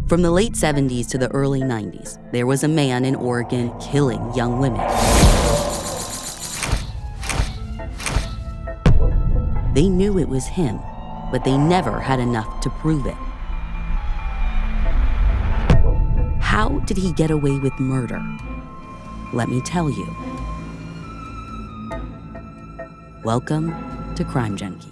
From the late 70s to the early 90s, there was a man in Oregon killing young women. They knew it was him, but they never had enough to prove it. How did he get away with murder? Let me tell you. Welcome to Crime Junkie.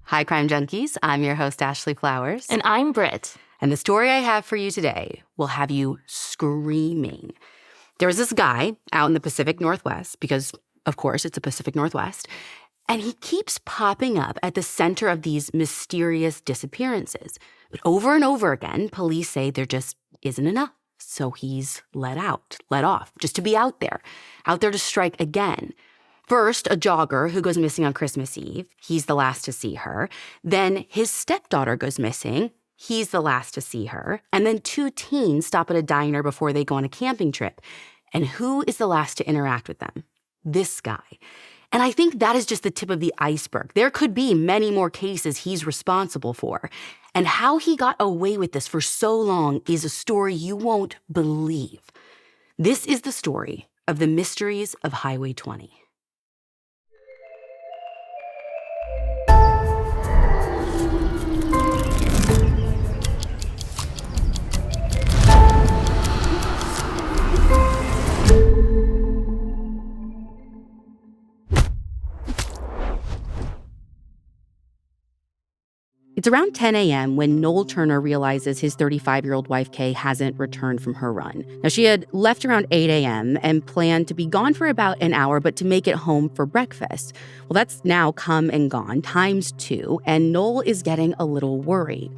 Hi, Crime Junkies. I'm your host, Ashley Flowers. And I'm Britt. And the story I have for you today will have you screaming. There was this guy out in the Pacific Northwest, because, of course, it's the Pacific Northwest, and he keeps popping up at the center of these mysterious disappearances. But over and over again, police say there just isn't enough. So he's let off, just to be out there to strike again. First, a jogger who goes missing on Christmas Eve. He's the last to see her. Then his stepdaughter goes missing. He's the last to see her. And then 2 teens stop at a diner before they go on a camping trip. And who is the last to interact with them? This guy. And I think that is just the tip of the iceberg. There could be many more cases he's responsible for. And how he got away with this for so long is a story you won't believe. This is the story of the mysteries of Highway 20. It's around 10 a.m. when Noel Turner realizes his 35-year-old wife, Kaye, hasn't returned from her run. Now, she had left around 8 a.m. and planned to be gone for about an hour, but to make it home for breakfast. Well, that's now come and gone, times 2, and Noel is getting a little worried.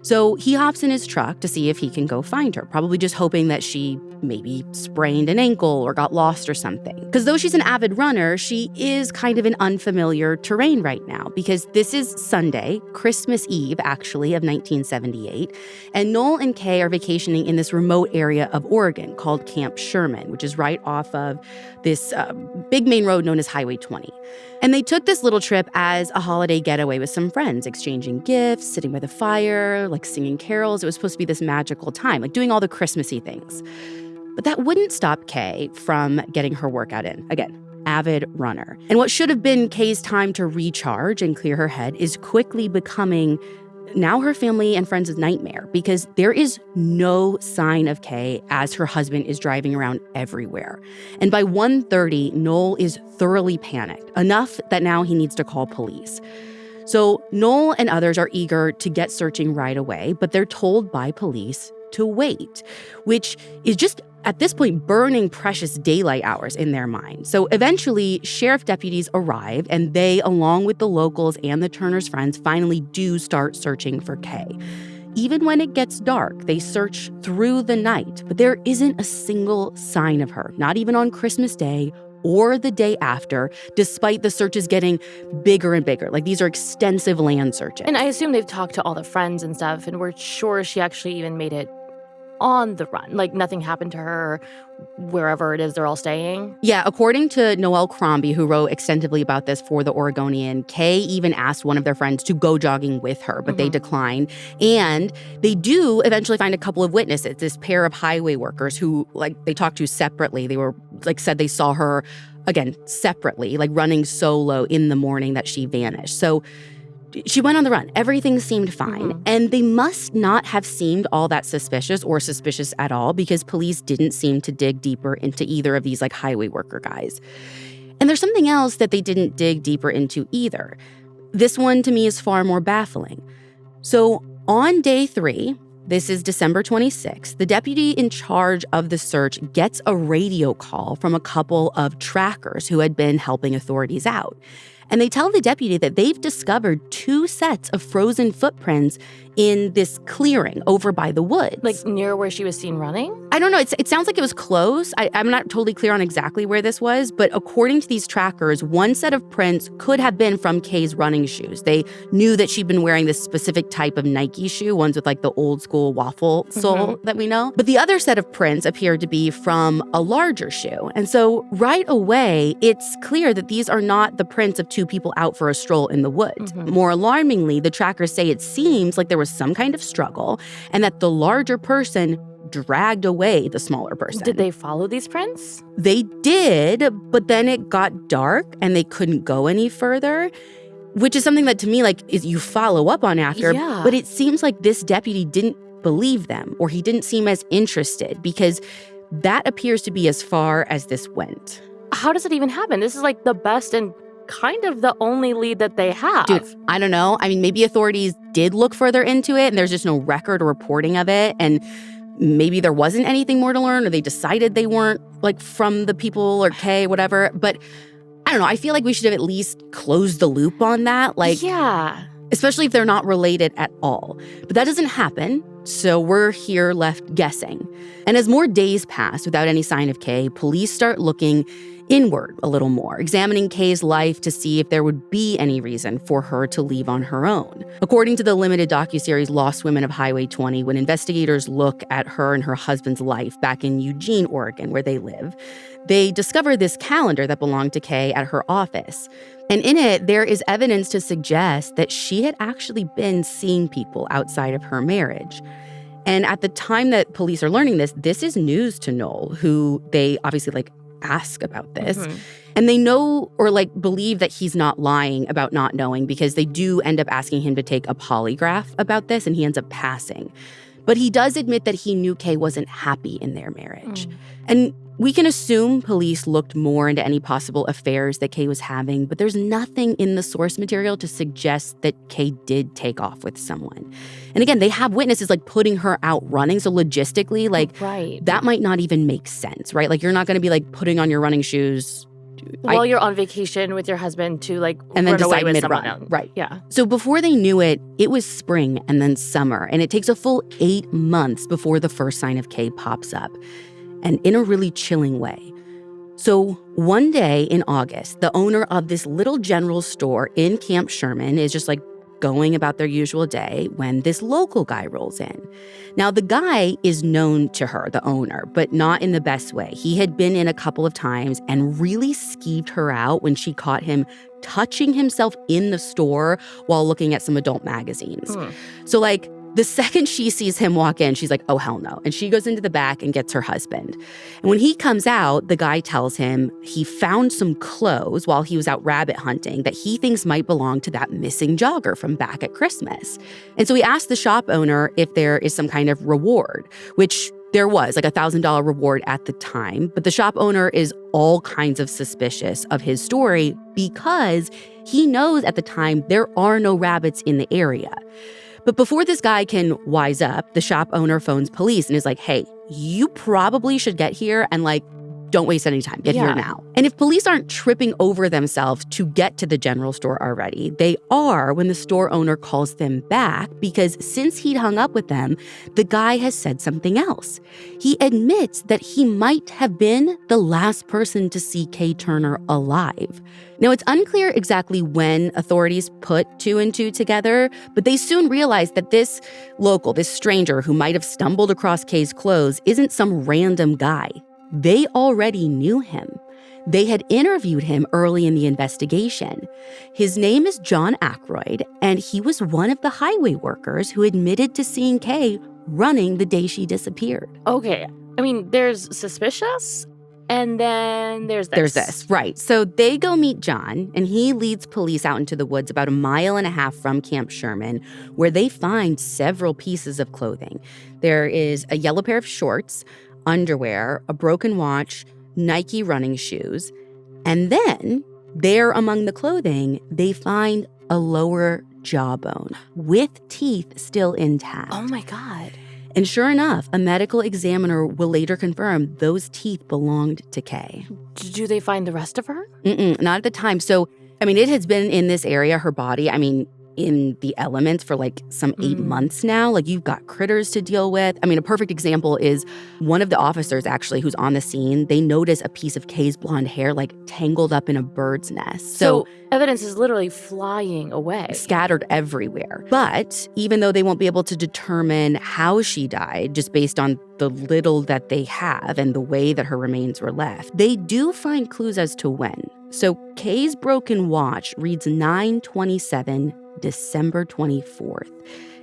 So he hops in his truck to see if he can go find her, probably just hoping that she maybe sprained an ankle or got lost or something. Because though she's an avid runner, she is kind of in unfamiliar terrain right now, because this is Sunday, Christmas Eve, actually, of 1978, and Noel and Kaye are vacationing in this remote area of Oregon called Camp Sherman, which is right off of this big main road known as Highway 20. And they took this little trip as a holiday getaway with some friends, exchanging gifts, sitting by the fire, like singing carols. It was supposed to be this magical time, like doing all the Christmassy things. But that wouldn't stop Kaye from getting her workout in. Again, avid runner. And what should have been Kaye's time to recharge and clear her head is quickly becoming now her family and friends' nightmare, because there is no sign of Kaye as her husband is driving around everywhere. And by 1:30, Noel is thoroughly panicked, enough that now he needs to call police. So Noel and others are eager to get searching right away, but they're told by police to wait, which is just, at this point, burning precious daylight hours in their mind. So eventually, sheriff deputies arrive, and they, along with the locals and the Turner's friends, finally do start searching for Kaye. Even when it gets dark, they search through the night, but there isn't a single sign of her, not even on Christmas Day or the day after, despite the searches getting bigger and bigger. Like, these are extensive land searches. And I assume they've talked to all the friends and stuff, and we're sure she actually even made it on the run. Like, nothing happened to her wherever it is they're all staying. Yeah, according to Noelle Crombie, who wrote extensively about this for The Oregonian, Kaye even asked one of their friends to go jogging with her, but they declined. And they do eventually find a couple of witnesses, this pair of highway workers who, like, they talked to separately. They were, like, said they saw her, again, separately, like, running solo in the morning that she vanished. So she went on the run. Everything seemed fine. And they must not have seemed all that suspicious or suspicious at all, because police didn't seem to dig deeper into either of these, like, highway worker guys. And there's something else that they didn't dig deeper into either. This one, to me, is far more baffling. So on day 3, this is December 26th, the deputy in charge of the search gets a radio call from a couple of trackers who had been helping authorities out. And they tell the deputy that they've discovered 2 sets of frozen footprints in this clearing over by the woods. Like, near where she was seen running? I don't know. It sounds like it was close. I'm not totally clear on exactly where this was, but according to these trackers, one set of prints could have been from Kaye's running shoes. They knew that she'd been wearing this specific type of Nike shoe, ones with, like, the old school waffle sole that we know. But the other set of prints appeared to be from a larger shoe. And so right away, it's clear that these are not the prints of two people out for a stroll in the woods. More alarmingly, the trackers say it seems like there was some kind of struggle and that the larger person dragged away the smaller person. Did they follow these prints? They did, but then it got dark and they couldn't go any further, which is something that to me, like, is you follow up on after. Yeah. But it seems like this deputy didn't believe them, or he didn't seem as interested, because that appears to be as far as this went. How does it even happen? This is like the best and kind of the only lead that they have. Dude, I don't know. I mean, maybe authorities did look further into it and there's just no record or reporting of it. And maybe there wasn't anything more to learn, or they decided they weren't, like, from the people or Kay, whatever. But I don't know. I feel like we should have at least closed the loop on that. Like, yeah. Especially if they're not related at all. But that doesn't happen, so we're here left guessing. And as more days pass without any sign of Kay, police start looking inward a little more, examining Kay's life to see if there would be any reason for her to leave on her own. According to the limited docuseries Lost Women of Highway 20, when investigators look at her and her husband's life back in Eugene, Oregon, where they live, they discover this calendar that belonged to Kay at her office. And in it, there is evidence to suggest that she had actually been seeing people outside of her marriage. And at the time that police are learning this, this is news to Noel, who they obviously, like, ask about this. And they know or, like, believe that he's not lying about not knowing, because they do end up asking him to take a polygraph about this, and he ends up passing. But he does admit that he knew Kay wasn't happy in their marriage. And we can assume police looked more into any possible affairs that Kay was having, but there's nothing in the source material to suggest that Kay did take off with someone. And again, they have witnesses, like, putting her out running. So logistically, like, that might not even make sense, right? Like, you're not going to be, like, putting on your running shoes while you're on vacation with your husband to, like, and then run away decide with mid-run. someone else. Right. Yeah. So before they knew it, it was spring and then summer, and it takes a full 8 months before the first sign of Kay pops up, and in a really chilling way. So one day in August, the owner of this little general store in Camp Sherman is just, like, going about their usual day when this local guy rolls in. Now, the guy is known to her, the owner, but not in the best way. He had been in a couple of times and really skeeved her out when she caught him touching himself in the store while looking at some adult magazines. So, like, the second she sees him walk in, she's like, oh, hell no. And she goes into the back and gets her husband. And when he comes out, the guy tells him he found some clothes while he was out rabbit hunting that he thinks might belong to that missing jogger from back at Christmas. And so he asked the shop owner if there is some kind of reward, which there was, like, $1,000 reward at the time. But the shop owner is all kinds of suspicious of his story because he knows at the time there are no rabbits in the area. But before this guy can wise up, the shop owner phones police and is like, hey, you probably should get here and, like, don't waste any time. Get here now. And if police aren't tripping over themselves to get to the general store already, they are when the store owner calls them back, because since he'd hung up with them, the guy has said something else. He admits that he might have been the last person to see Kay Turner alive. Now, it's unclear exactly when authorities put two and two together, but they soon realized that this stranger who might have stumbled across Kay's clothes isn't some random guy. They already knew him. They had interviewed him early in the investigation. His name is John Arthur, and he was one of the highway workers who admitted to seeing Kay running the day she disappeared. Okay. I mean, there's suspicious, and then there's this. There's this, right. So they go meet John, and he leads police out into the woods about 1.5 miles from Camp Sherman, where they find several pieces of clothing. There is a yellow pair of shorts, underwear, a broken watch, Nike running shoes. And then, there among the clothing, they find a lower jawbone with teeth still intact. Oh my God. And sure enough, a medical examiner will later confirm those teeth belonged to Kay. Do they find the rest of her? Not at the time. So, I mean, it has been in this area, her body, in the elements for, like, some 8 months now. Like, you've got critters to deal with. I mean, a perfect example is one of the officers, actually, who's on the scene. They notice a piece of Kay's blonde hair, like, tangled up in a bird's nest. So evidence is literally flying away. Scattered everywhere. But even though they won't be able to determine how she died, just based on the little that they have and the way that her remains were left, they do find clues as to when. So Kay's broken watch reads 9:27, December 24th.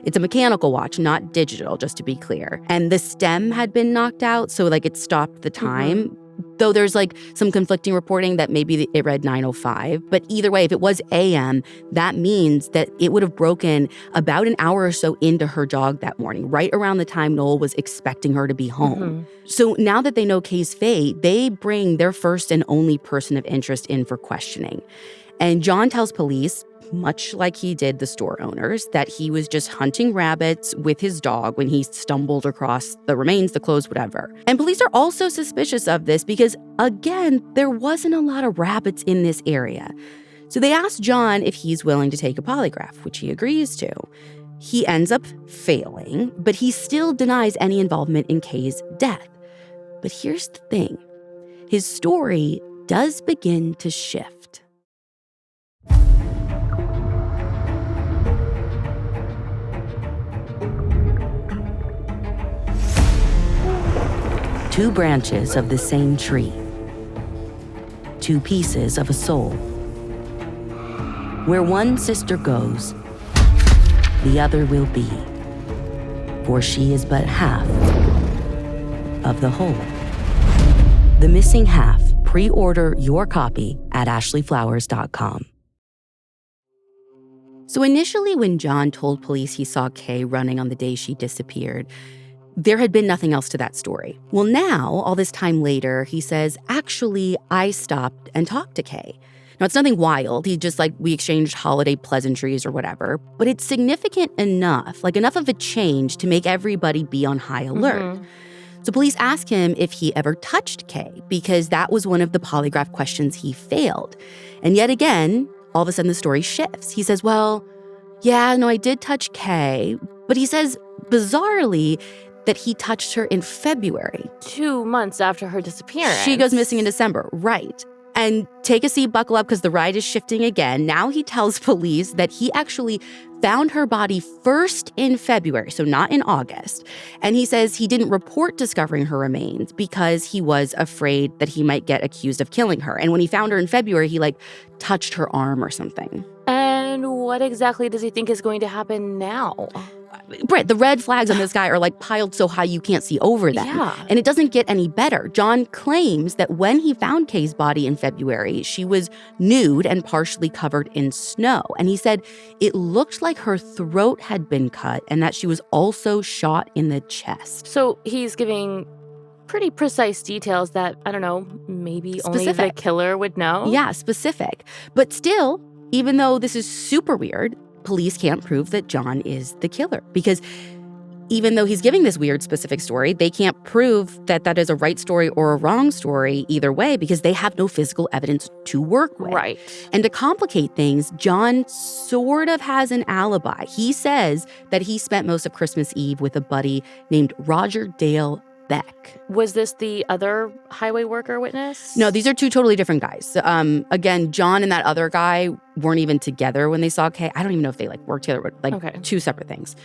It's a mechanical watch, not digital, just to be clear. And the stem had been knocked out, so it stopped the time. Though there's some conflicting reporting that maybe it read 9:05. But either way, if it was AM, that means that it would have broken about an hour or so into her jog that morning, right around the time Noel was expecting her to be home. So now that they know Kay's fate, they bring their first and only person of interest in for questioning. And John tells police, much like he did the store owners, that he was just hunting rabbits with his dog when he stumbled across the remains, the clothes, whatever. And police are also suspicious of this because, again, there wasn't a lot of rabbits in this area. So they asked John if he's willing to take a polygraph, which he agrees to. He ends up failing, but he still denies any involvement in Kay's death. But here's the thing. His story does begin to shift. Two branches of the same tree. Two pieces of a soul. Where one sister goes, the other will be. For she is but half of the whole. The Missing Half. Pre-order your copy at ashleyflowers.com. So initially when John told police he saw Kay running on the day she disappeared, there had been nothing else to that story. Well, now, all this time later, he says, actually, I stopped and talked to Kay. Now, it's nothing wild. He just we exchanged holiday pleasantries or whatever. But it's significant enough, enough of a change to make everybody be on high alert. So police ask him if he ever touched Kay, because that was one of the polygraph questions he failed. And yet again, all of a sudden the story shifts. He says, well, yeah, no, I did touch Kay. But he says, bizarrely, that he touched her in February. 2 months after her disappearance. She goes missing in December, right. And take a seat, buckle up, because the ride is shifting again. Now he tells police that he actually found her body first in February, so not in August. And he says he didn't report discovering her remains because he was afraid that he might get accused of killing her. And when he found her in February, he touched her arm or something. And what exactly does he think is going to happen now? Brett, the red flags on this guy are piled so high you can't see over them. Yeah. And it doesn't get any better. John claims that when he found Kay's body in February, she was nude and partially covered in snow. And he said it looked like her throat had been cut and that she was also shot in the chest. So he's giving pretty precise details that, I don't know, maybe Specific. Only the killer would know? Yeah, specific. But still, even though this is super weird, police can't prove that John is the killer, because even though he's giving this weird specific story, they can't prove that that is a right story or a wrong story either way, because they have no physical evidence to work with. Right. And to complicate things, John sort of has an alibi. He says that he spent most of Christmas Eve with a buddy named Roger Dayle Beck. Was this the other highway worker witness? No, these are two totally different guys. Again, John and that other guy weren't even together when they saw Kay. I don't even know if they worked together, Okay. Two separate things.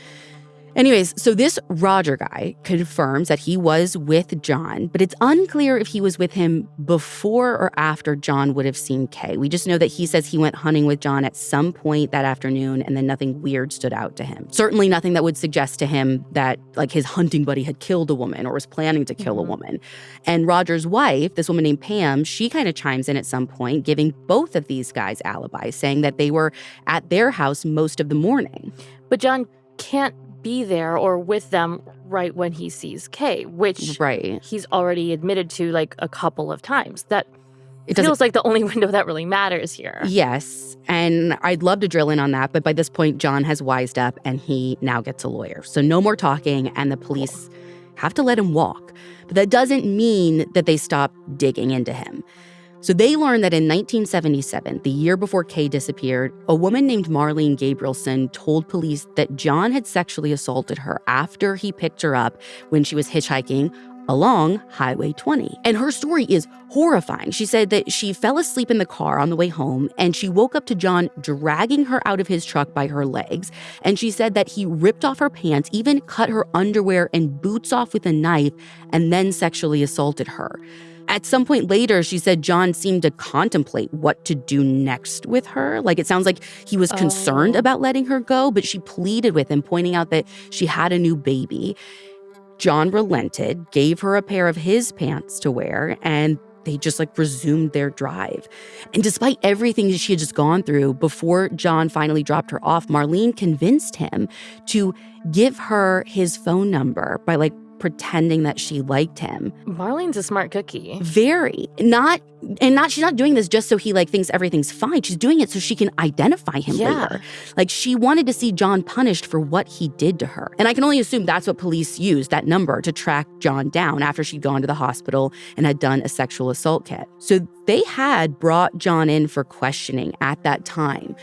Anyways, so this Roger guy confirms that he was with John, but it's unclear if he was with him before or after John would have seen Kay. We just know that he says he went hunting with John at some point that afternoon, and then nothing weird stood out to him. Certainly nothing that would suggest to him that his hunting buddy had killed a woman or was planning to kill a woman. And Roger's wife, this woman named Pam, she kind of chimes in at some point, giving both of these guys alibis, saying that they were at their house most of the morning. But John can't be there or with them right when he sees Kay, which Right. he's already admitted to a couple of times. That It feels like the only window that really matters here. Yes, and I'd love to drill in on that, but by this point, John has wised up and he now gets a lawyer. So no more talking, and the police have to let him walk. But that doesn't mean that they stop digging into him. So they learned that in 1977, the year before Kay disappeared, a woman named Marlene Gabrielsen told police that John had sexually assaulted her after he picked her up when she was hitchhiking along Highway 20. And her story is horrifying. She said that she fell asleep in the car on the way home, and she woke up to John dragging her out of his truck by her legs. And she said that he ripped off her pants, even cut her underwear and boots off with a knife, and then sexually assaulted her. At some point later, she said John seemed to contemplate what to do next with her. Like, it sounds like he was concerned about letting her go, but she pleaded with him, pointing out that she had a new baby. John relented, gave her a pair of his pants to wear, and they just resumed their drive. And despite everything she had just gone through, before John finally dropped her off, Marlene convinced him to give her his phone number by pretending that she liked him. Marlene's a smart cookie. Very. She's not doing this just so he thinks everything's fine. She's doing it so she can identify him later. She wanted to see John punished for what he did to her. And I can only assume that's what police used, that number, to track John down after she'd gone to the hospital and had done a sexual assault kit. So they had brought John in for questioning at that time.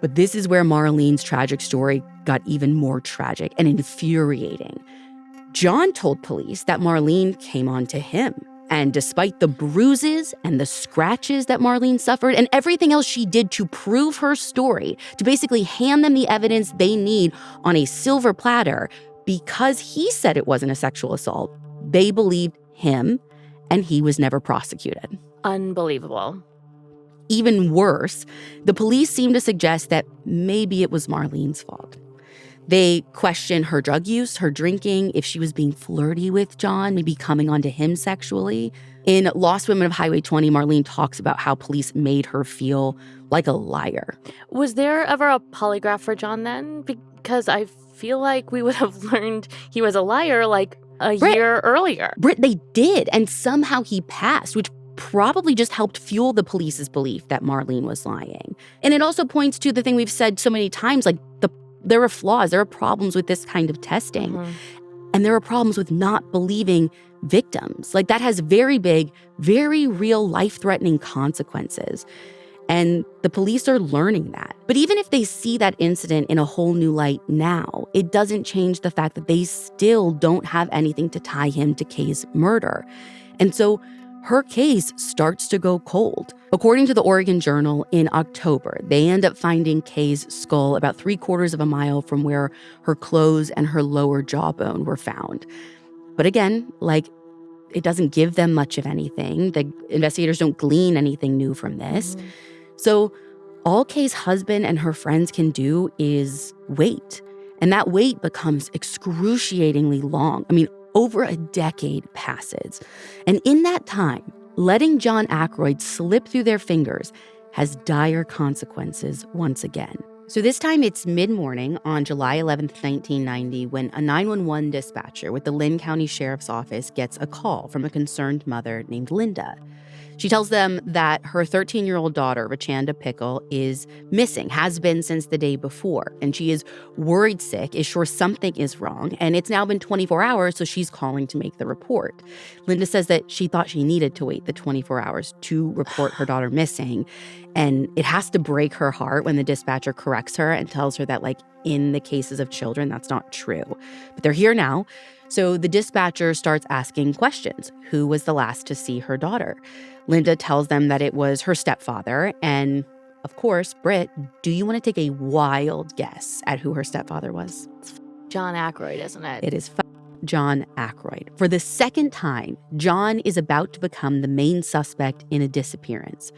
But this is where Marlene's tragic story got even more tragic and infuriating. John told police that Marlene came on to him. And despite the bruises and the scratches that Marlene suffered and everything else she did to prove her story, to basically hand them the evidence they need on a silver platter, because he said it wasn't a sexual assault, they believed him, and he was never prosecuted. Unbelievable. Even worse, the police seemed to suggest that maybe it was Marlene's fault. They questioned her drug use, her drinking, if she was being flirty with John, maybe coming onto him sexually. In Lost Women of Highway 20, Marlene talks about how police made her feel like a liar. Was there ever a polygraph for John then? Because I feel like we would have learned he was a liar a year earlier. Britt, they did, and somehow he passed, which probably just helped fuel the police's belief that Marlene was lying. And it also points to the thing we've said so many times, there are flaws, there are problems with this kind of testing. Mm-hmm. And there are problems with not believing victims. That has very big, very real life-threatening consequences. And the police are learning that. But even if they see that incident in a whole new light now, it doesn't change the fact that they still don't have anything to tie him to Kay's murder. And so her case starts to go cold. According to the Oregon Journal, in October, they end up finding Kay's skull about 3/4 of a mile from where her clothes and her lower jawbone were found. But again, it doesn't give them much of anything. The investigators don't glean anything new from this. Mm-hmm. So all Kay's husband and her friends can do is wait. And that wait becomes excruciatingly long. Over a decade passes. And in that time, letting John Akroyd slip through their fingers has dire consequences once again. So this time it's mid-morning on July 11th, 1990, when a 911 dispatcher with the Lynn County Sheriff's Office gets a call from a concerned mother named Linda. She tells them that her 13-year-old daughter, Rachanda Pickle, is missing, has been since the day before, and she is worried sick, is sure something is wrong, and it's now been 24 hours, so she's calling to make the report. Linda says that she thought she needed to wait the 24 hours to report her daughter missing, and it has to break her heart when the dispatcher corrects her and tells her that, in the cases of children, that's not true. But they're here now. So the dispatcher starts asking questions. Who was the last to see her daughter? Linda tells them that it was her stepfather. And of course, Britt, do you want to take a wild guess at who her stepfather was? It's John Arthur, isn't it? It is John Arthur. For the second time, John is about to become the main suspect in a disappearance.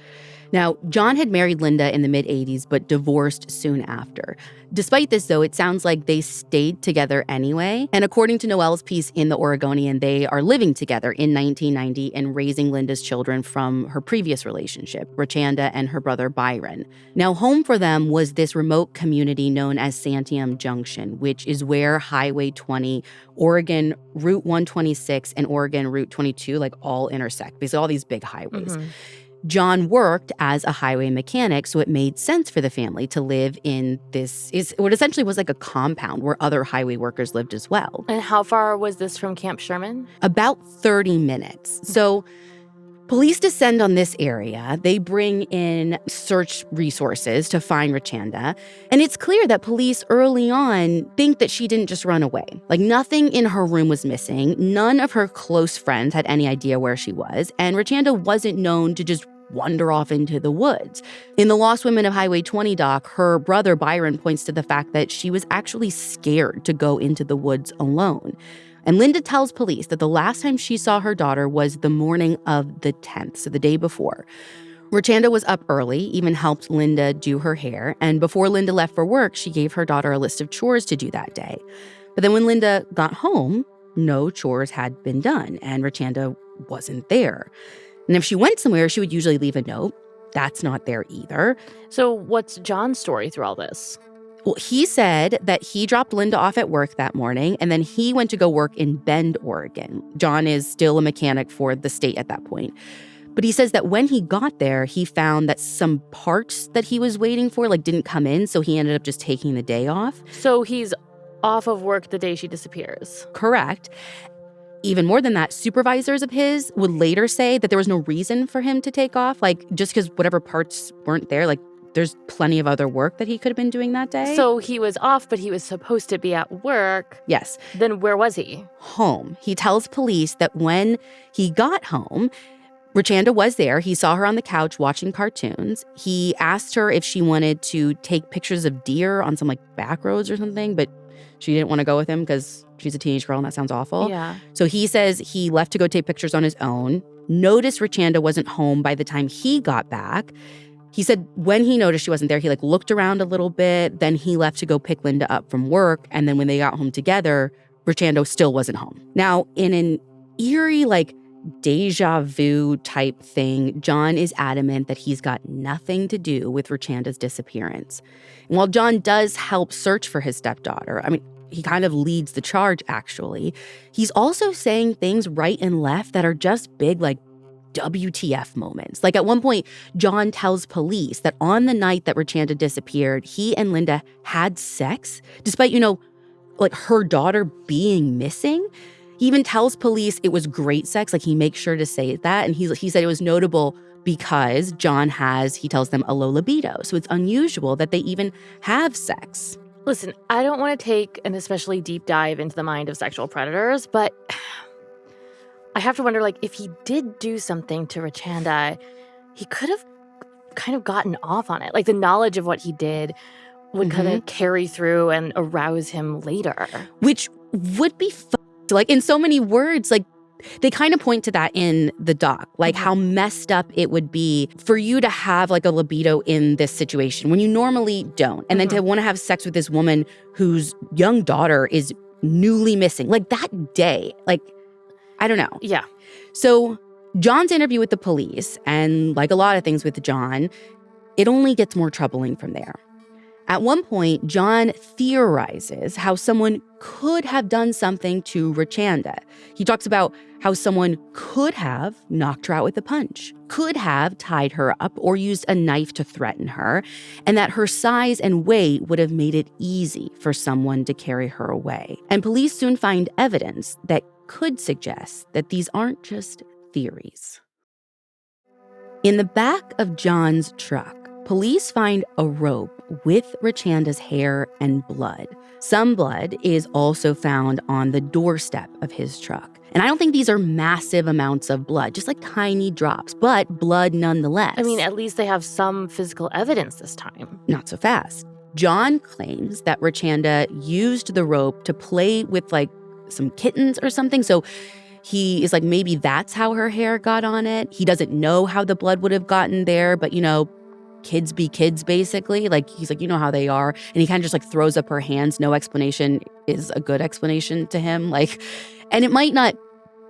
Now, John had married Linda in the mid-'80s, but divorced soon after. Despite this, though, it sounds like they stayed together anyway. And according to Noelle's piece in The Oregonian, they are living together in 1990 and raising Linda's children from her previous relationship, Rachanda and her brother Byron. Now, home for them was this remote community known as Santiam Junction, which is where Highway 20, Oregon Route 126, and Oregon Route 22 all intersect. Basically, all these big highways. Mm-hmm. John worked as a highway mechanic, so it made sense for the family to live in what essentially was a compound where other highway workers lived as well. And how far was this from Camp Sherman? About 30 minutes. So police descend on this area. They bring in search resources to find Rachanda. And it's clear that police early on think that she didn't just run away. Nothing in her room was missing. None of her close friends had any idea where she was. And Rachanda wasn't known to just wander off into the woods. In the Lost Women of Highway 20 doc, her brother Byron points to the fact that she was actually scared to go into the woods alone. And Linda tells police that the last time she saw her daughter was the morning of the 10th, so the day before. Rachanda was up early, even helped Linda do her hair, and before Linda left for work, she gave her daughter a list of chores to do that day. But then when Linda got home, no chores had been done, and Rachanda wasn't there. And if she went somewhere, she would usually leave a note. That's not there either. So what's John's story through all this? Well, he said that he dropped Linda off at work that morning, and then he went to go work in Bend, Oregon. John is still a mechanic for the state at that point. But he says that when he got there, he found that some parts that he was waiting for, didn't come in, so he ended up just taking the day off. So he's off of work the day she disappears. Correct. Even more than that, supervisors of his would later say that there was no reason for him to take off, just because whatever parts weren't there, there's plenty of other work that he could have been doing that day. So he was off, but he was supposed to be at work. Yes. Then where was he? Home. He tells police that when he got home, Rachanda was there. He saw her on the couch watching cartoons. He asked her if she wanted to take pictures of deer on some back roads or something, but she didn't want to go with him because she's a teenage girl and that sounds awful. Yeah. So he says he left to go take pictures on his own, noticed Rachanda wasn't home by the time he got back. He said when he noticed she wasn't there, he looked around a little bit. Then he left to go pick Linda up from work. And then when they got home together, Rachanda still wasn't home. Now, in an eerie, deja vu type thing, John is adamant that he's got nothing to do with Rachanda's disappearance. And while John does help search for his stepdaughter, he kind of leads the charge, actually, he's also saying things right and left that are just big, WTF moments. At one point, John tells police that on the night that Rachanda disappeared, he and Linda had sex, despite, her daughter being missing. He even tells police it was great sex. He makes sure to say that. And he said it was notable because John has, he tells them, a low libido. So it's unusual that they even have sex. Listen, I don't want to take an especially deep dive into the mind of sexual predators, but I have to wonder, if he did do something to Rachanda, he could have kind of gotten off on it. The knowledge of what he did would kind of carry through and arouse him later. Which would be in so many words, they kind of point to that in the doc, how messed up it would be for you to have a libido in this situation when you normally don't. And then to want to have sex with this woman whose young daughter is newly missing, that day, I don't know. Yeah. So John's interview with the police, and a lot of things with John, it only gets more troubling from there. At one point, John theorizes how someone could have done something to Rachanda. He talks about how someone could have knocked her out with a punch, could have tied her up or used a knife to threaten her, and that her size and weight would have made it easy for someone to carry her away. And police soon find evidence that could suggest that these aren't just theories. In the back of John's truck, police find a rope with Rachanda's hair and blood. Some blood is also found on the doorstep of his truck. And I don't think these are massive amounts of blood, just tiny drops, but blood nonetheless. At least they have some physical evidence this time. Not so fast. John claims that Rachanda used the rope to play with some kittens or something. So he is maybe that's how her hair got on it. He doesn't know how the blood would have gotten there, but kids be kids, basically. He's you know how they are. And he kind of just throws up her hands. No explanation is a good explanation to him. And it might not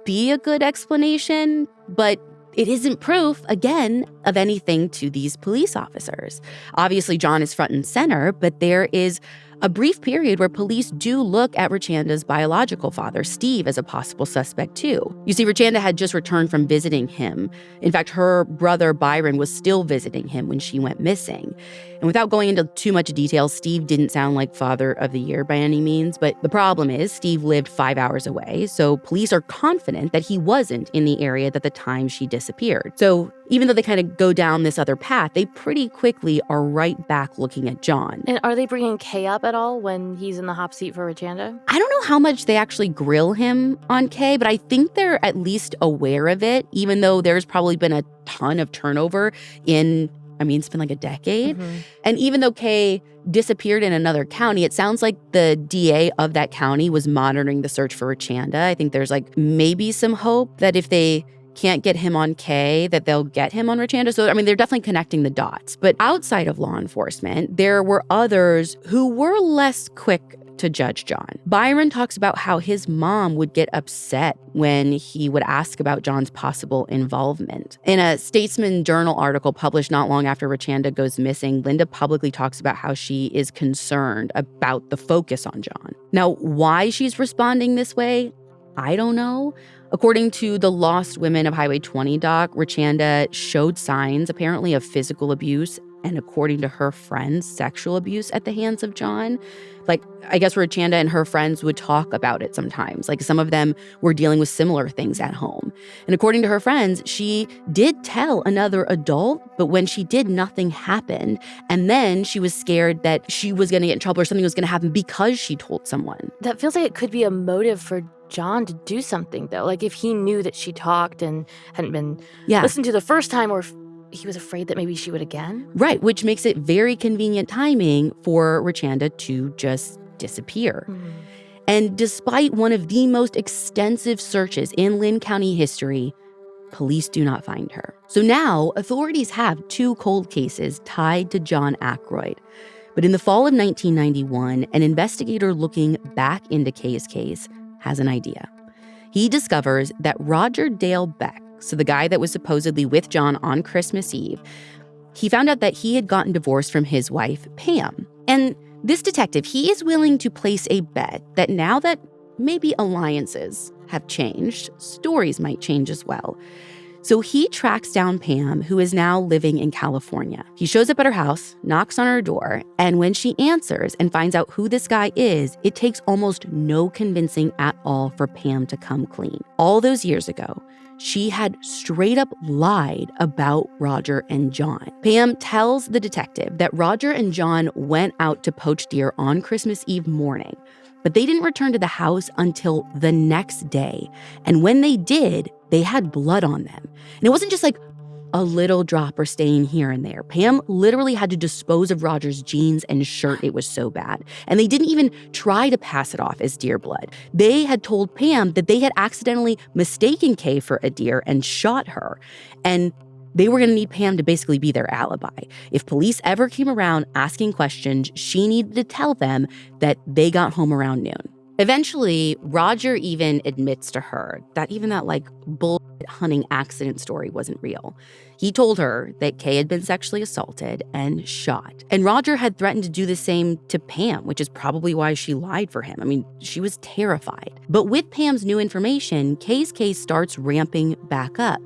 be a good explanation, but it isn't proof, again, of anything to these police officers. Obviously, John is front and center, but there is a brief period where police do look at Rachanda's biological father, Steve, as a possible suspect, too. You see, Rachanda had just returned from visiting him. In fact, her brother, Byron, was still visiting him when she went missing. And without going into too much detail, Steve didn't sound like father of the year by any means, but the problem is Steve lived 5 hours away, so police are confident that he wasn't in the area at the time she disappeared. So even though they kind of go down this other path, they pretty quickly are right back looking at John. And are they bringing Kay up at all when he's in the hot seat for Rachanda? I don't know how much they actually grill him on Kay, but I think they're at least aware of it, even though there's probably been a ton of turnover in I mean, it's been like a decade. Mm-hmm. And even though Kay disappeared in another county, it sounds like the DA of that county was monitoring the search for Rachanda. I think there's like maybe some hope that if they can't get him on Kay, that they'll get him on Rachanda. So, I mean, they're definitely connecting the dots. But outside of law enforcement, there were others who were less quick to judge John. Byron talks about how his mom would get upset when he would ask about John's possible involvement. In a Statesman Journal article published not long after Rachanda goes missing, Linda publicly talks about how she is concerned about the focus on John. Now, why she's responding this way, I don't know. According to the Lost Women of Highway 20 doc, Rachanda showed signs, apparently, of physical abuse and, according to her friends, sexual abuse at the hands of John. Like, I guess Rachanda and her friends would talk about it sometimes. Like, some of them were dealing with similar things at home. And according to her friends, she did tell another adult, but when she did, nothing happened. And then she was scared that she was going to get in trouble or something was going to happen because she told someone. That feels like it could be a motive for John to do something, though. Like, if he knew that she talked and hadn't been listened to the first time, or if he was afraid that maybe she would again. Right, which makes it very convenient timing for Rachanda to just disappear. Mm. And despite one of the most extensive searches in Lynn County history, police do not find her. So now authorities have 2 cold cases tied to John Akroyd. But in the fall of 1991, an investigator looking back into Kay's case has an idea. He discovers that Roger Dayle Beck, so the guy that was supposedly with John on Christmas Eve, he found out that he had gotten divorced from his wife, Pam. And this detective, he is willing to place a bet that now that maybe alliances have changed, stories might change as well. So he tracks down Pam, who is now living in California. He shows up at her house, knocks on her door, and when she answers and finds out who this guy is, it takes almost no convincing at all for Pam to come clean. All those years ago, she had straight up lied about Roger and John. Pam tells the detective that Roger and John went out to poach deer on Christmas Eve morning, but they didn't return to the house until the next day. And when they did, they had blood on them. And it wasn't just like a little drop or stain here and there. Pam literally had to dispose of Roger's jeans and shirt. It was so bad. And they didn't even try to pass it off as deer blood. They had told Pam that they had accidentally mistaken Kay for a deer and shot her. And they were going to need Pam to basically be their alibi. If police ever came around asking questions, she needed to tell them that they got home around noon. Eventually, Roger even admits to her that even that bullshit hunting accident story wasn't real. He told her that Kay had been sexually assaulted and shot. And Roger had threatened to do the same to Pam, which is probably why she lied for him. I mean, she was terrified. But with Pam's new information, Kay's case starts ramping back up.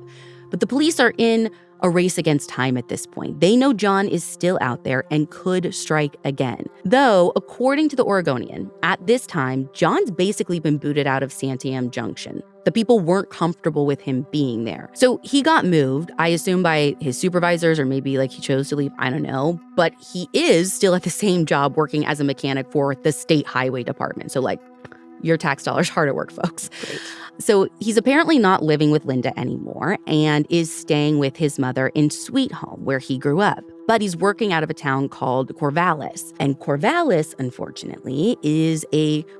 But the police are in a race against time at this point. They know John is still out there and could strike again. Though, according to the Oregonian, at this time, John's basically been booted out of Santiam Junction. The people weren't comfortable with him being there. So he got moved, I assume by his supervisors, or maybe he chose to leave, I don't know. But he is still at the same job working as a mechanic for the state highway department. So your tax dollars hard at work, folks. Great. So he's apparently not living with Linda anymore and is staying with his mother in Sweet Home, where he grew up. But he's working out of a town called Corvallis. And Corvallis, unfortunately,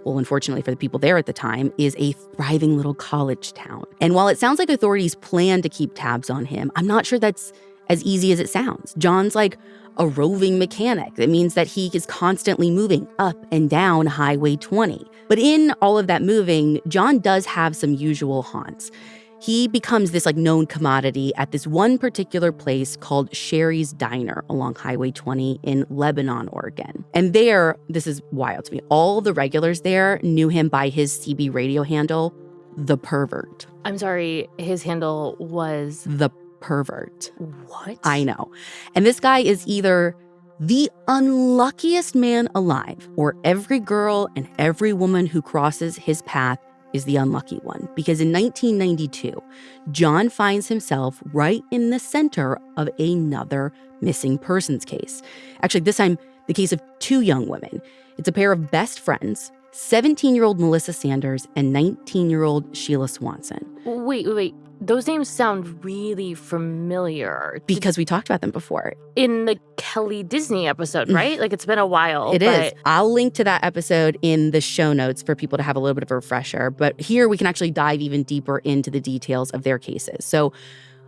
unfortunately for the people there at the time, is a thriving little college town. And while it sounds like authorities plan to keep tabs on him, I'm not sure that's as easy as it sounds. John's a roving mechanic. That means that he is constantly moving up and down Highway 20. But in all of that moving, John does have some usual haunts. He becomes this known commodity at this one particular place called Sherry's Diner along Highway 20 in Lebanon, Oregon. And there, this is wild to me, all the regulars there knew him by his CB radio handle, The Pervert. I'm sorry, his handle was The Pervert. What? I know. And this guy is either the unluckiest man alive, or every girl and every woman who crosses his path is the unlucky one. Because in 1992, John finds himself right in the center of another missing persons case. Actually, this time, the case of 2 young women. It's a pair of best friends, 17-year-old Melissa Sanders and 19-year-old Sheila Swanson. Wait. those names sound really familiar. Because we talked about them before. In the Kelly Disney episode, right? Like, it's been a while. It is. I'll link to that episode in the show notes for people to have a little bit of a refresher. But here we can actually dive even deeper into the details of their cases. So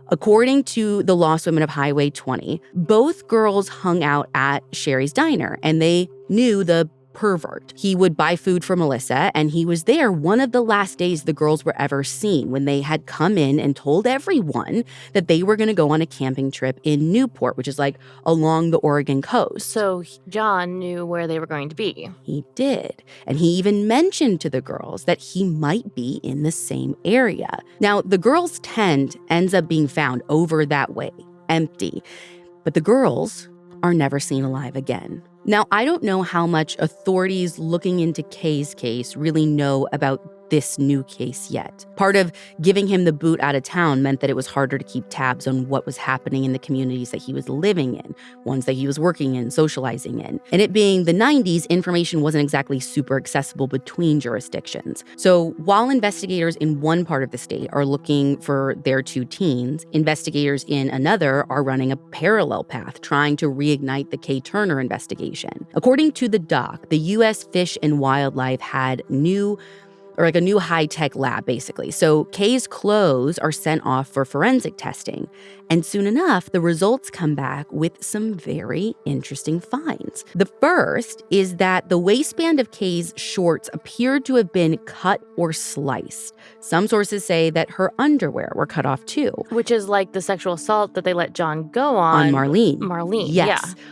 according to the Lost Women of Highway 20, both girls hung out at Sherry's diner, and they knew the pervert. He would buy food for Melissa, and he was there one of the last days the girls were ever seen, when they had come in and told everyone that they were going to go on a camping trip in Newport, which is like along the Oregon coast. So John knew where they were going to be. He did. And he even mentioned to the girls that he might be in the same area. Now, the girls' tent ends up being found over that way, empty. But the girls are never seen alive again. Now, I don't know how much authorities looking into Kay's case really know about this new case yet. Part of giving him the boot out of town meant that it was harder to keep tabs on what was happening in the communities that he was living in, ones that he was working in, socializing in. And it being the 90s, information wasn't exactly super accessible between jurisdictions. So while investigators in one part of the state are looking for their two teens, investigators in another are running a parallel path, trying to reignite the Kaye Turner investigation. According to the doc, the U.S. Fish and Wildlife had a new high-tech lab, basically. So Kay's clothes are sent off for forensic testing. And soon enough, the results come back with some very interesting finds. The first is that the waistband of Kay's shorts appeared to have been cut or sliced. Some sources say that her underwear were cut off too. Which is like the sexual assault that they let John go on. On Marlene. Yes. Yeah.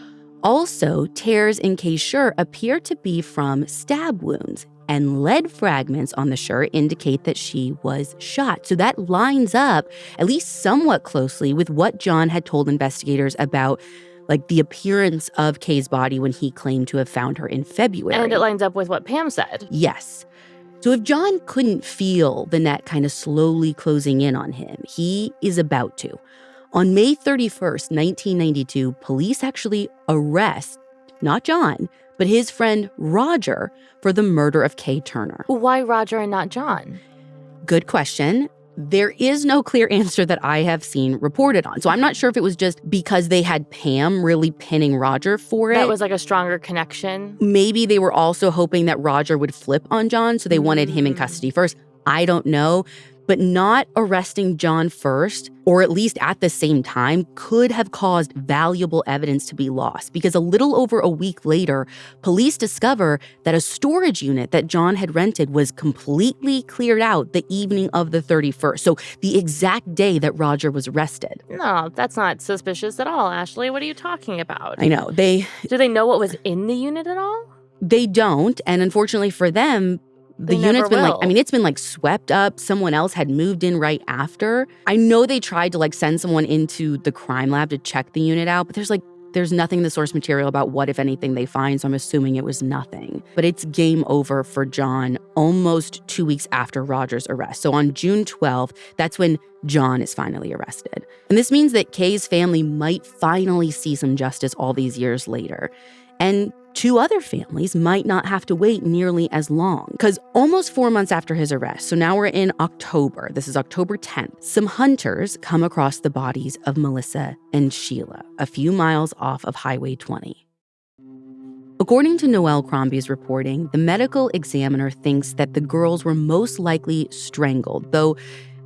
Also, tears in Kay's shirt appear to be from stab wounds, and lead fragments on the shirt indicate that she was shot. So that lines up at least somewhat closely with what John had told investigators about, like, the appearance of Kay's body when he claimed to have found her in February. And it lines up with what Pam said. Yes. So if John couldn't feel the net kind of slowly closing in on him, he is about to. On May 31st, 1992, police actually arrest not John, but his friend Roger for the murder of Kaye Turner. Why Roger and not John? Good question. There is no clear answer that I have seen reported on. So I'm not sure if it was just because they had Pam really pinning Roger for it. That was like a stronger connection. Maybe they were also hoping that Roger would flip on John, so they wanted him in custody first. I don't know. But not arresting John first, or at least at the same time, could have caused valuable evidence to be lost, because a little over a week later, police discover that a storage unit that John had rented was completely cleared out the evening of the 31st, so the exact day that Roger was arrested. No, that's not suspicious at all, Ashley. What are you talking about? I know. Do they know what was in the unit at all? They don't, and unfortunately for them, the unit's been it's been swept up. Someone else had moved in right after. I know they tried to send someone into the crime lab to check the unit out, but there's nothing in the source material about what, if anything, they find, so I'm assuming it was nothing. But it's game over for John almost 2 weeks after Roger's arrest. So on June 12th, that's when John is finally arrested. And this means that Kay's family might finally see some justice all these years later. And two other families might not have to wait nearly as long, because almost 4 months after his arrest, so now we're in October, this is October 10th, some hunters come across the bodies of Melissa and Sheila a few miles off of Highway 20. According to Noelle Crombie's reporting, the medical examiner thinks that the girls were most likely strangled, though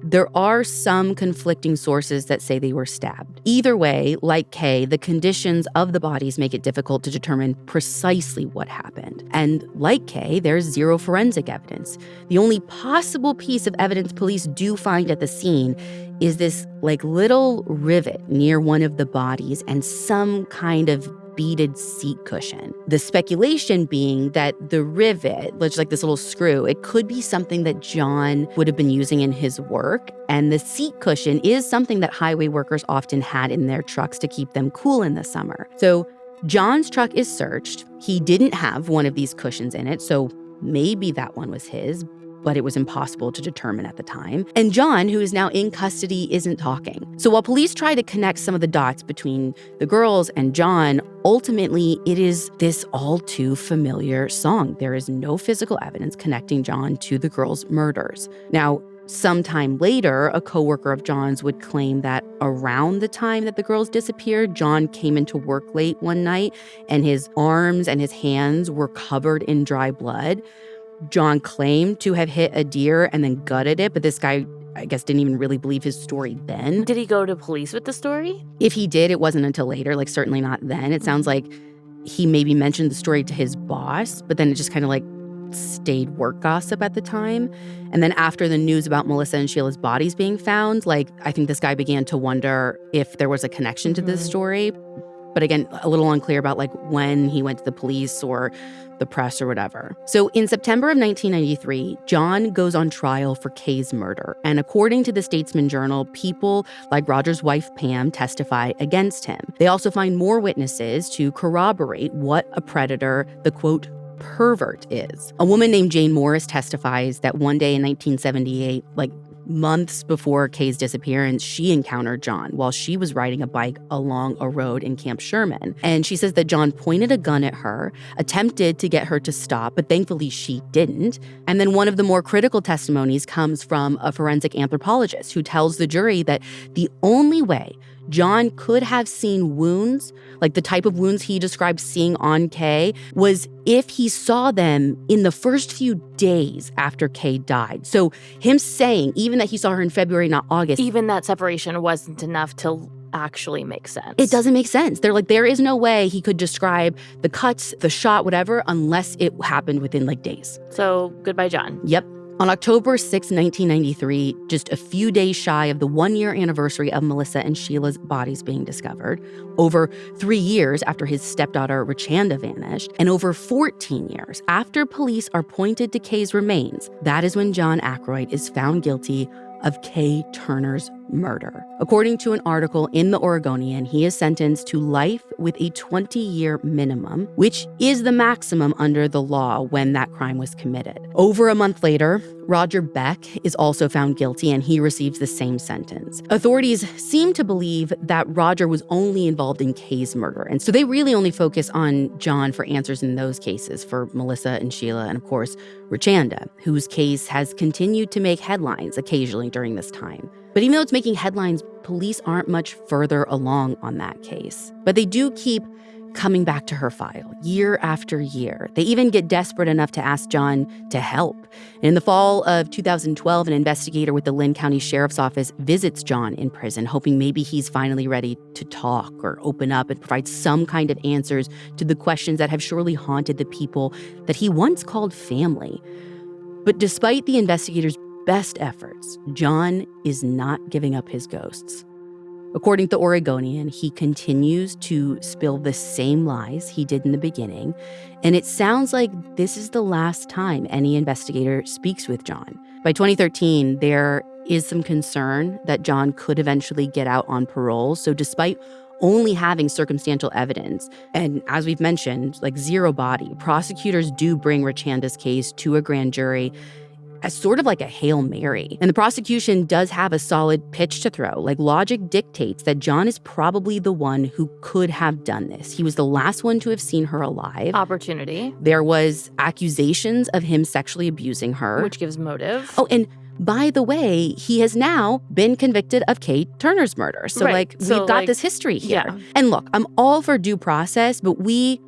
there are some conflicting sources that say they were stabbed. Either way, like Kay, the conditions of the bodies make it difficult to determine precisely what happened. And like Kay, there's zero forensic evidence. The only possible piece of evidence police do find at the scene is this little rivet near one of the bodies and some kind of beaded seat cushion. The speculation being that the rivet, which is this little screw, it could be something that John would have been using in his work. And the seat cushion is something that highway workers often had in their trucks to keep them cool in the summer. So John's truck is searched. He didn't have one of these cushions in it, so maybe that one was his, but it was impossible to determine at the time. And John, who is now in custody, isn't talking. So while police try to connect some of the dots between the girls and John, ultimately it is this all too familiar song. There is no physical evidence connecting John to the girls' murders. Now, Sometime later, a coworker of John's would claim that around the time that the girls disappeared, John came into work late one night and his arms and his hands were covered in dry blood. John claimed to have hit a deer and then gutted it, but this guy, I guess, didn't even really believe his story then. Did he go to police with the story? If he did, it wasn't until later, like certainly not then. It sounds like he maybe mentioned the story to his boss, but then it just kind of like stayed work gossip at the time. And then after the news about Melissa and Sheila's bodies being found, like I think this guy began to wonder if there was a connection to this story. But again, a little unclear about like when he went to the police or the press or whatever. So in September of 1993, John goes on trial for Kay's murder. And according to the Statesman Journal, people like Roger's wife, Pam, testify against him. They also find more witnesses to corroborate what a predator, the quote, pervert is. A woman named Jane Morris testifies that one day in 1978, like months before Kay's disappearance, she encountered John while she was riding a bike along a road in Camp Sherman. And she says that John pointed a gun at her, attempted to get her to stop, but thankfully she didn't. And then one of the more critical testimonies comes from a forensic anthropologist who tells the jury that the only way John could have seen wounds, like the type of wounds he described seeing on Kay, was if he saw them in the first few days after Kay died. So him saying even that he saw her in February, not August. Even that separation wasn't enough to actually make sense. It doesn't make sense. They're like, there is no way he could describe the cuts, the shot, whatever, unless it happened within like days. So goodbye, John. Yep. On October 6, 1993, just a few days shy of the one-year anniversary of Melissa and Sheila's bodies being discovered, over 3 years after his stepdaughter Rachanda vanished, and over 14 years after police are pointed to Kay's remains, that is when John Akroyd is found guilty of Kaye Turner's murder. According to an article in the Oregonian, he is sentenced to life with a 20-year minimum, which is the maximum under the law when that crime was committed. Over a month later, Roger Beck is also found guilty and he receives the same sentence. Authorities seem to believe that Roger was only involved in Kay's murder, and so they really only focus on John for answers in those cases for Melissa and Sheila and, of course, Rachanda, whose case has continued to make headlines occasionally during this time. But even though it's making headlines, police aren't much further along on that case. But they do keep coming back to her file year after year. They even get desperate enough to ask John to help. In the fall of 2012, an investigator with the Lynn County Sheriff's Office visits John in prison, hoping maybe he's finally ready to talk or open up and provide some kind of answers to the questions that have surely haunted the people that he once called family. But despite the investigators' best efforts, John is not giving up his ghosts. According to Oregonian, he continues to spill the same lies he did in the beginning, and it sounds like this is the last time any investigator speaks with John. By 2013, there is some concern that John could eventually get out on parole, so despite only having circumstantial evidence, and as we've mentioned, like zero body, prosecutors do bring Rachanda's case to a grand jury as sort of like a Hail Mary. And the prosecution does have a solid pitch to throw. Like, logic dictates that John is probably the one who could have done this. He was the last one to have seen her alive. Opportunity. There was accusations of him sexually abusing her. Which gives motive. Oh, and by the way, he has now been convicted of Kaye Turner's murder. So, right. We've got this history here. Yeah. And look, I'm all for due process, but we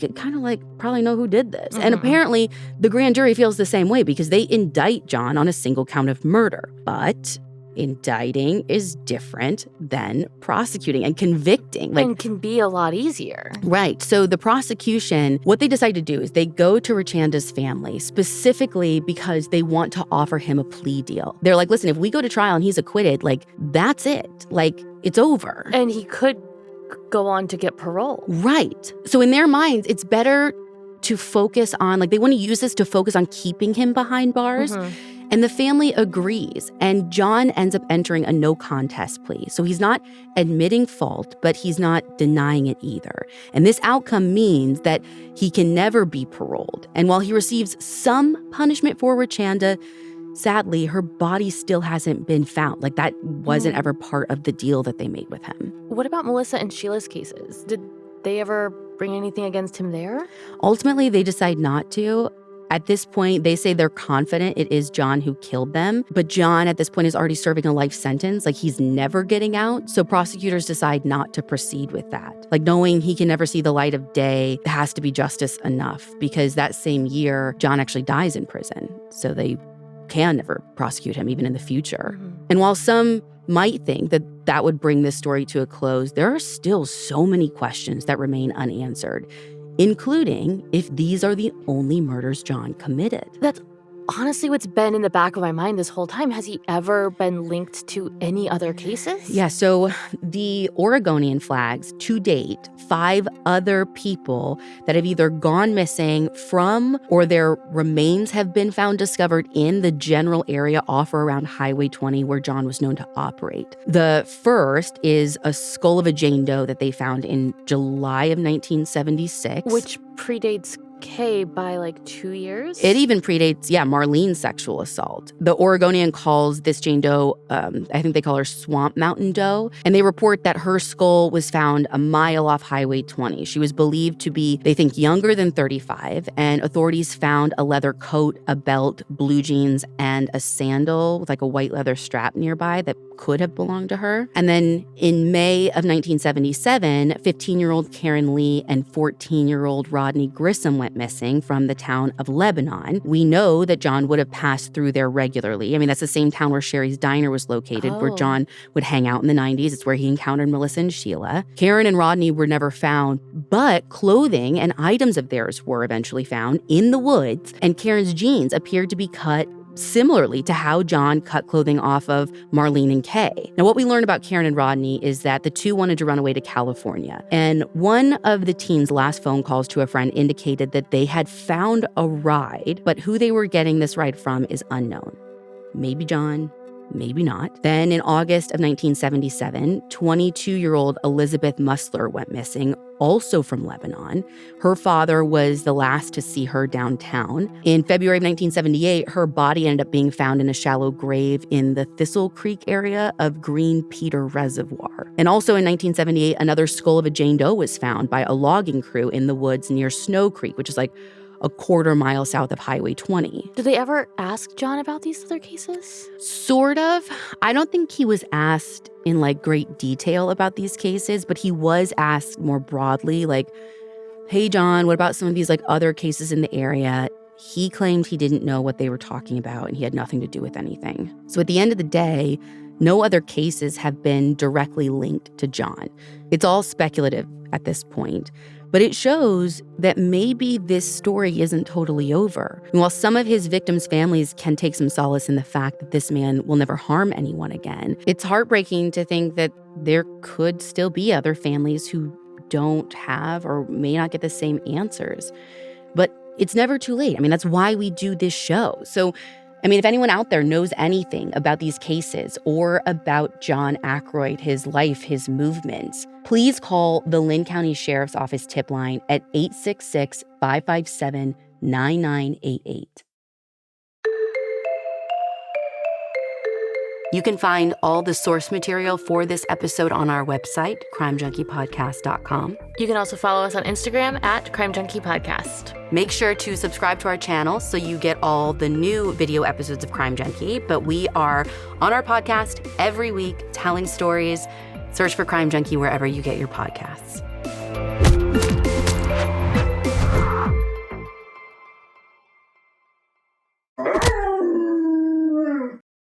could kind of probably know who did this. And apparently the grand jury feels the same way because they indict John on a single count of murder. But indicting is different than prosecuting and convicting. And can be a lot easier. Right. So the prosecution, what they decide to do is they go to Rachanda's family specifically because they want to offer him a plea deal. They're like, listen, if we go to trial and he's acquitted, that's it. It's over. And he could go on to get parole. Right. So in their minds, it's better to focus on, they want to use this to focus on keeping him behind bars. And the family agrees. And John ends up entering a no contest plea. So he's not admitting fault, but he's not denying it either. And this outcome means that he can never be paroled. And while he receives some punishment for Rachanda, sadly, her body still hasn't been found. That wasn't ever part of the deal that they made with him. What about Melissa and Sheila's cases? Did they ever bring anything against him there? Ultimately, they decide not to. At this point, they say they're confident it is John who killed them. But John, at this point, is already serving a life sentence. Like, he's never getting out. So prosecutors decide not to proceed with that. Like, knowing he can never see the light of day has to be justice enough, because that same year, John actually dies in prison. So they can never prosecute him, even in the future. And while some might think that that would bring this story to a close, there are still so many questions that remain unanswered, including if these are the only murders John committed. That's honestly what's been in the back of my mind this whole time. Has he ever been linked to any other cases? Yeah, so the Oregonian flags, to date, 5 other people that have either gone missing from or their remains have been found discovered in the general area off or around Highway 20 where John was known to operate. The first is a skull of a Jane Doe that they found in July of 1976. Which predates Kay by like 2 years? It even predates, Marlene's sexual assault. The Oregonian calls this Jane Doe, I think they call her Swamp Mountain Doe, and they report that her skull was found a mile off Highway 20. She was believed to be, they think, younger than 35, and authorities found a leather coat, a belt, blue jeans, and a sandal with like a white leather strap nearby that could have belonged to her. And then in May of 1977, 15-year-old Karen Lee and 14-year-old Rodney Grissom went missing from the town of Lebanon. We know that John would have passed through there regularly. I mean, that's the same town where Sherry's Diner was located, where John would hang out in the 90s. It's where he encountered Melissa and Sheila. Karen and Rodney were never found, but clothing and items of theirs were eventually found in the woods, and Karen's jeans appeared to be cut similarly to how John cut clothing off of Marlene and Kay. Now, what we learned about Karen and Rodney is that the two wanted to run away to California. And one of the teens' last phone calls to a friend indicated that they had found a ride, but who they were getting this ride from is unknown. Maybe John, maybe not. Then in August of 1977, 22-year-old Elizabeth Musler went missing, also from Lebanon. Her father was the last to see her downtown. In February of 1978, her body ended up being found in a shallow grave in the Thistle Creek area of Green Peter Reservoir. And also in 1978, another skull of a Jane Doe was found by a logging crew in the woods near Snow Creek, which is like a quarter mile south of Highway 20. Did they ever ask John about these other cases? Sort of. I don't think he was asked in like great detail about these cases, but he was asked more broadly, like, hey, John, what about some of these like other cases in the area? He claimed he didn't know what they were talking about and he had nothing to do with anything. So at the end of the day, no other cases have been directly linked to John. It's all speculative at this point. But it shows that maybe this story isn't totally over. And while some of his victims' families can take some solace in the fact that this man will never harm anyone again, it's heartbreaking to think that there could still be other families who don't have or may not get the same answers. But it's never too late. I mean, that's why we do this show. So, I mean, if anyone out there knows anything about these cases or about John Akroyd, his life, his movements, please call the Lynn County Sheriff's Office tip line at 866-557-9988. You can find all the source material for this episode on our website, crimejunkiepodcast.com. You can also follow us on Instagram at Crime Junkie Podcast. Make sure to subscribe to our channel so you get all the new video episodes of Crime Junkie. But we are on our podcast every week telling stories. Search for Crime Junkie wherever you get your podcasts.